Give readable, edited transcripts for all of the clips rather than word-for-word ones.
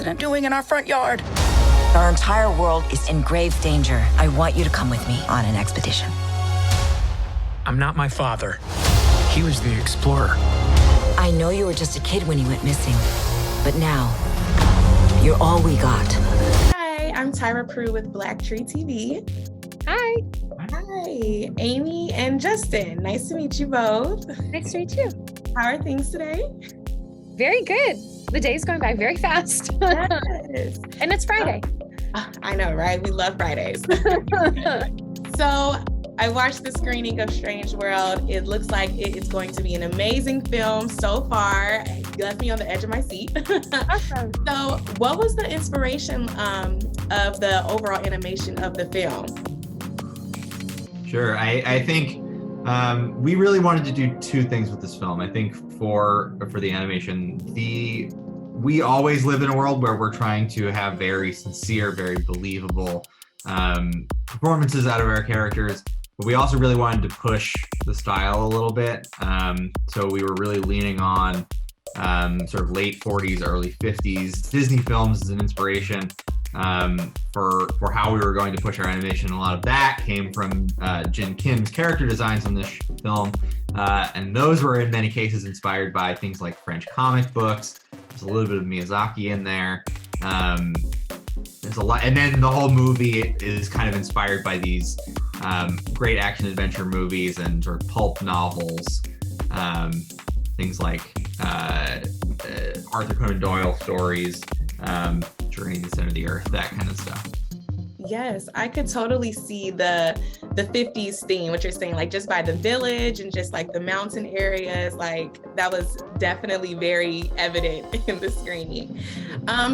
president doing in our front yard? Our entire world is in grave danger. I want you to come with me on an expedition. I'm not my father. He was the explorer. I know you were just a kid when he went missing, but now, you're all we got. Hi, I'm Tyra Prude with BlackTree TV. Hi. Hi, Amy and Justin. Nice to meet you both. Nice to meet you. How are things today? Very good. The day's going by very fast. Yes. And it's Friday. I know, right? We love Fridays. So I watched the screening of Strange World. It looks like it's going to be an amazing film so far. It left me on the edge of my seat. Awesome. So what was the inspiration of the overall animation of the film? Sure. I think we really wanted to do two things with this film. I think for the animation, we always live in a world where we're trying to have very sincere, very believable performances out of our characters, but we also really wanted to push the style a little bit. So we were really leaning on sort of late 40s, early 50s Disney films as an inspiration for how we were going to push our animation. A lot of that came from Jin Kim's character designs in this film, and those were in many cases inspired by things like French comic books. There's a little bit of Miyazaki in there. There's a lot, and then the whole movie is kind of inspired by these great action adventure movies and sort of pulp novels, things like Arthur Conan Doyle stories, Journey to the Center of the Earth, that kind of stuff. Yes, I could totally see the 50s theme, what you're saying, like just by the village and just like the mountain areas, like that was definitely very evident in the screening.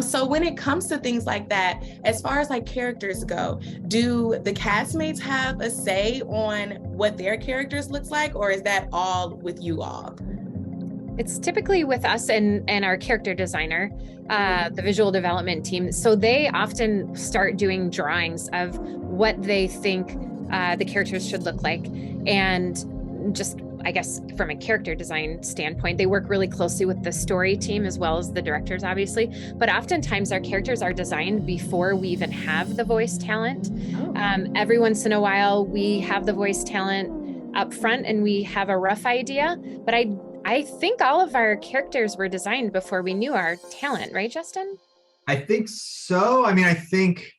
So when it comes to things like that, as far as like characters go, do the castmates have a say on what their characters looks like, or is that all with you all? It's typically with us and our character designer, the visual development team. So they often start doing drawings of what they think the characters should look like. And just, I guess, from a character design standpoint, they work really closely with the story team as well as the directors, obviously. But oftentimes our characters are designed before we even have the voice talent. Every once in a while, we have the voice talent up front and we have a rough idea, but I think all of our characters were designed before we knew our talent, right, Justin? I think so. I mean, I think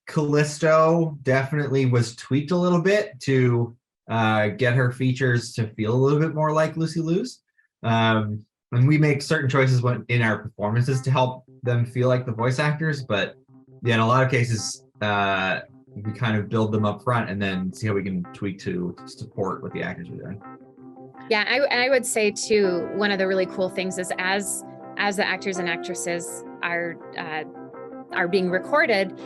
Callisto definitely was tweaked a little bit to get her features to feel a little bit more like Lucy Liu's. And we make certain choices in our performances to help them feel like the voice actors, but yeah, in a lot of cases, we kind of build them up front and then see how we can tweak to support what the actors are doing. Yeah, I would say too, one of the really cool things is as the actors and actresses are being recorded,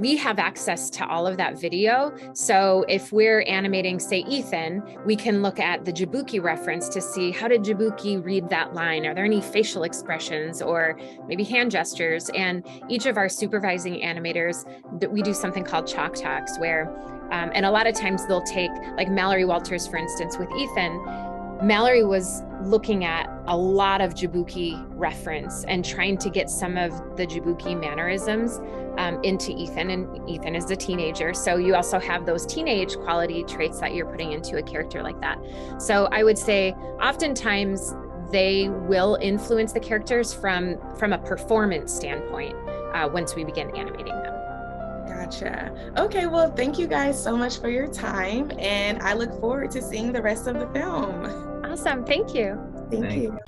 we have access to all of that video. So if we're animating, say, Ethan, we can look at the Jabuki reference to see how did Jabuki read that line? Are there any facial expressions or maybe hand gestures? And each of our supervising animators, we do something called Chalk Talks where, and a lot of times they'll take, like Mallory Walters, for instance, with Ethan, Mallory was looking at a lot of Jabuki reference and trying to get some of the Jabuki mannerisms into Ethan, and Ethan is a teenager. So you also have those teenage quality traits that you're putting into a character like that. So I would say oftentimes they will influence the characters from a performance standpoint once we begin animating them. Gotcha. Okay, well, thank you guys so much for your time, and I look forward to seeing the rest of the film. Awesome. Thank you. Thank you.